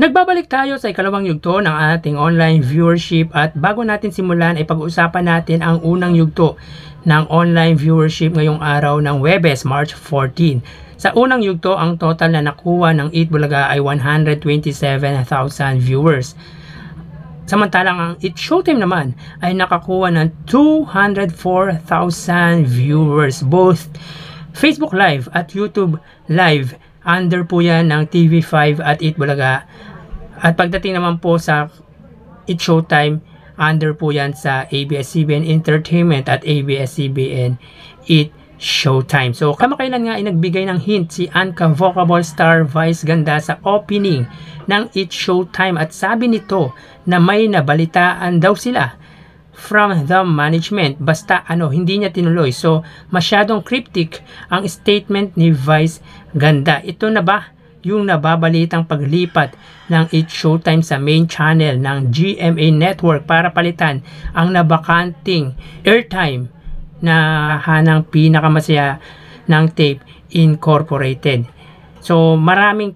Nagbabalik tayo sa ikalawang yugto ng ating online viewership at bago natin simulan ay pag-uusapan natin ang unang yugto ng online viewership ngayong araw ng Huwebes, March 14. Sa unang yugto, ang total na nakuha ng Eat Bulaga ay 127,000 viewers. Samantalang ang Eat Showtime naman ay nakakuha ng 204,000 viewers. Both Facebook Live at YouTube Live under po yan ng TV5 at Eat Bulaga. At pagdating naman po sa Eat Showtime, under po yan sa ABS-CBN Entertainment at ABS-CBN Eat Showtime. So kamakailan nga ay nagbigay ng hint si Anka Vocable Star Vice Ganda sa opening ng Eat Showtime at sabi nito na may nabalitaan daw sila from the management, basta hindi niya tinuloy. So masyadong cryptic ang statement ni Vice Ganda. Ito na ba yung nababalitang paglipat ng Eat Showtime sa main channel ng GMA Network para palitan ang nabakanting airtime na hanang pinakamasaya ng Tape Incorporated? So marami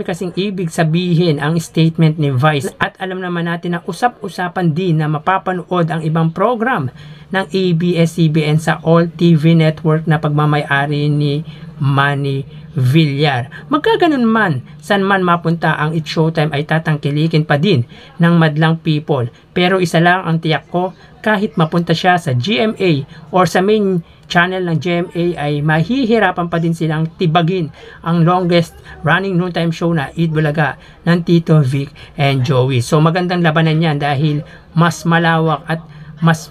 kasing ibig sabihin ang statement ni Vice at alam naman natin na usap-usapan din na mapapanood ang ibang program ng ABS-CBN sa All TV Network na pagmamay-ari ni Manny Villar. Magkaganon man, saan man mapunta ang Eat Showtime ay tatangkilikin pa din ng madlang people. Pero isa lang ang tiyak ko, kahit mapunta siya sa GMA or sa main channel ng GMA ay mahihirapan pa din silang tibagin ang longest running noontime show na Eat Bulaga ng Tito Vic and Joey. So magandang labanan yan dahil mas malawak at mas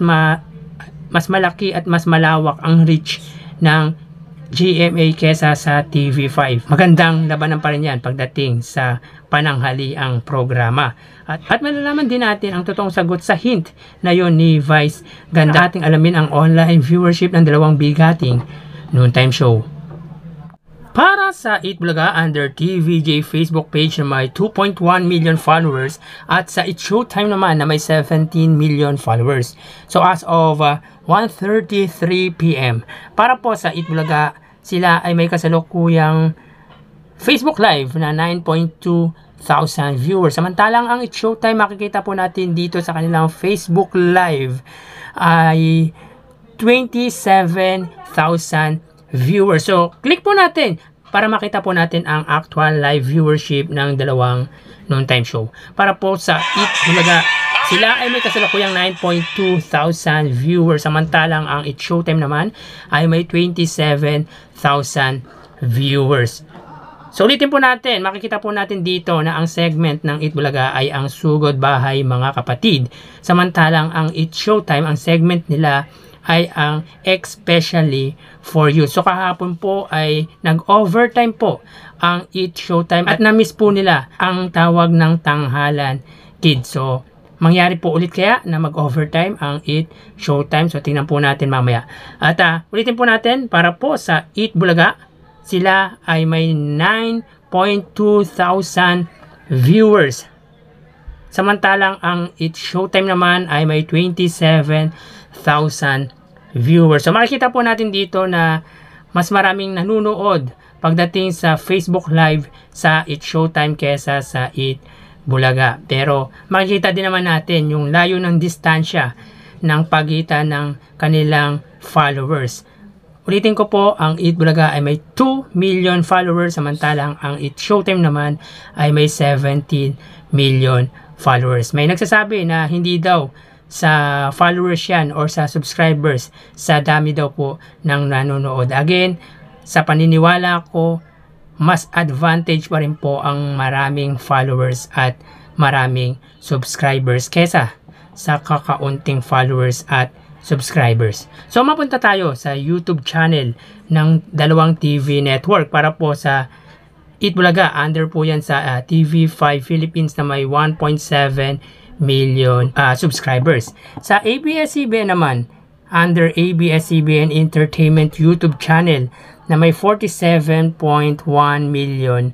malaki at mas malawak ang reach ng GMA kesa sa TV5. Magandang labanan pa rin yan pagdating sa pananghaliang programa. At malalaman din natin ang totoong sagot sa hint na yon ni Vice Ganda. Ating alamin ang online viewership ng dalawang bigating noontime show. Para sa Eat Bulaga under TVJ Facebook page na may 2.1 million followers at sa Eat Showtime naman na may 17 million followers. So as of 1:33 PM, para po sa Eat Bulaga, sila ay may kasalukuyang Facebook Live na 9,200 viewers. Samantalang ang Eat Showtime, makikita po natin dito sa kanilang Facebook Live ay 27,000 viewers. So, click po natin para makita po natin ang actual live viewership ng dalawang noontime show. Para po sa Eat Bulaga, sila ay may kasalukuyang 9,200 viewers. Samantalang ang Eat Showtime naman ay may 27,000 viewers. So ulitin po natin, makikita po natin dito na ang segment ng Eat Bulaga ay ang Sugod Bahay Mga Kapatid. Samantalang ang Eat Showtime, ang segment nila ay ang Especially For You. So kahapon po ay nag-overtime po ang Eat Showtime at na-miss po nila ang tawag ng Tanghalan Kids. So mangyari po ulit kaya na mag-overtime ang Eat Showtime. So tingnan po natin mamaya. At ulitin po natin, para po sa Eat Bulaga, sila ay may 9,200 viewers. Samantalang ang Eat Showtime naman ay may 27,000 viewers. So makikita po natin dito na mas maraming nanonood pagdating sa Facebook Live sa Eat Showtime kesa sa Eat Bulaga. Pero makikita din naman natin yung layo ng distansya ng pagitan ng kanilang followers. Ulitin ko po, ang Eat Bulaga ay may 2 million followers, samantalang ang Eat Showtime naman ay may 17 million followers. May nagsasabi na hindi daw sa followers yan or sa subscribers, sa dami daw po ng nanonood. Again, sa paniniwala ko, mas advantage pa rin po ang maraming followers at maraming subscribers kesa sa kakaunting followers at subscribers. So mapunta tayo sa YouTube channel ng dalawang TV network. Para po sa Eat Bulaga, under po yan sa TV5 Philippines na may 1.7 million subscribers. Sa ABS-CBN naman, under ABS-CBN Entertainment YouTube channel na may 47.1 million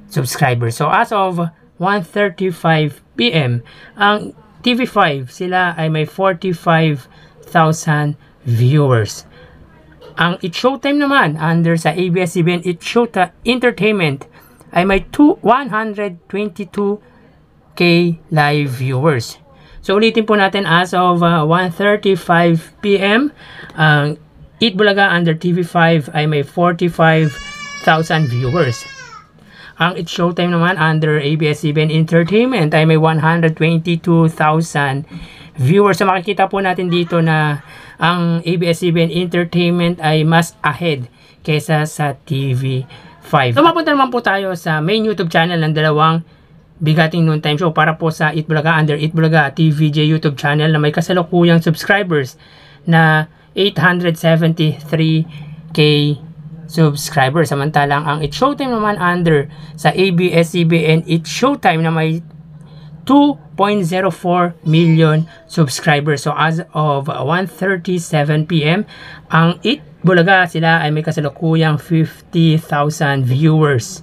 subscribers. So as of 1:35 PM, ang TV5 sila ay may 45,000 viewers. Ang Eat Showtime naman under sa ABS-CBN Eat Showtime Entertainment ay may 122k live viewers. So ulitin po natin, as of 1:35 PM, ang Eat Bulaga under TV5 ay may 45,000 viewers. Ang It's Showtime naman under ABS-CBN Entertainment ay may 122,000 viewers. So makikita po natin dito na ang ABS-CBN Entertainment ay mas ahead kesa sa TV5. So mapunta naman po tayo sa main YouTube channel ng dalawang bigating noontime show para po sa Eat Bulaga under Eat Bulaga TVJ YouTube channel na may kasalukuyang subscribers na 873k subscribers. Samantalang ang It's Showtime naman under sa ABS-CBN It's Showtime na may 2.04 million subscribers. So as of 1:37 PM, ang Eat Bulaga sila ay may kasalukuyang 50,000 viewers.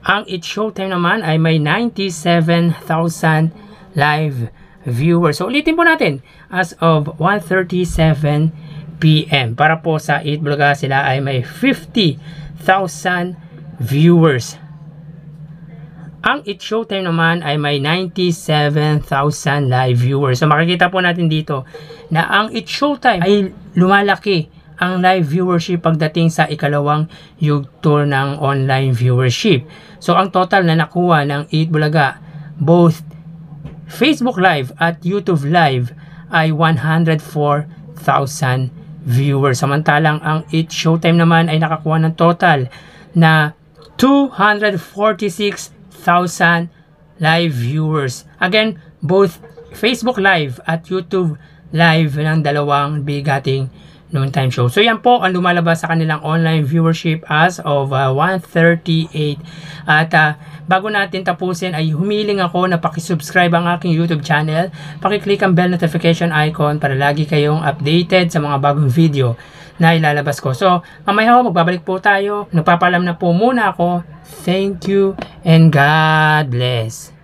Ang It's Showtime naman ay may 97,000 live viewers. So ulitin po natin, as of 1:37 PM para po sa Eat Bulaga sila ay may 50,000 viewers. Ang It's Showtime naman ay may 97,000 live viewers. So makikita po natin dito na ang It's Showtime ay lumalaki ang live viewership pagdating sa ikalawang yugto ng online viewership. So ang total na nakuha ng Eat Bulaga, both Facebook Live at YouTube Live, ay 104,000 viewers. Samantalang ang It's Showtime naman ay nakakuha ng total na 246,000 live viewers. Again, both Facebook Live at YouTube Live ng dalawang bigating noontime show. So yan po ang lumalabas sa kanilang online viewership as of 1:38. At bago natin tapusin ay humiling ako na pakisubscribe ang aking YouTube channel. Pakiclick ang bell notification icon para lagi kayong updated sa mga bagong video na ilalabas ko. So mamaya ho, magbabalik po tayo. Nagpapaalam na po muna ako. Thank you and God bless.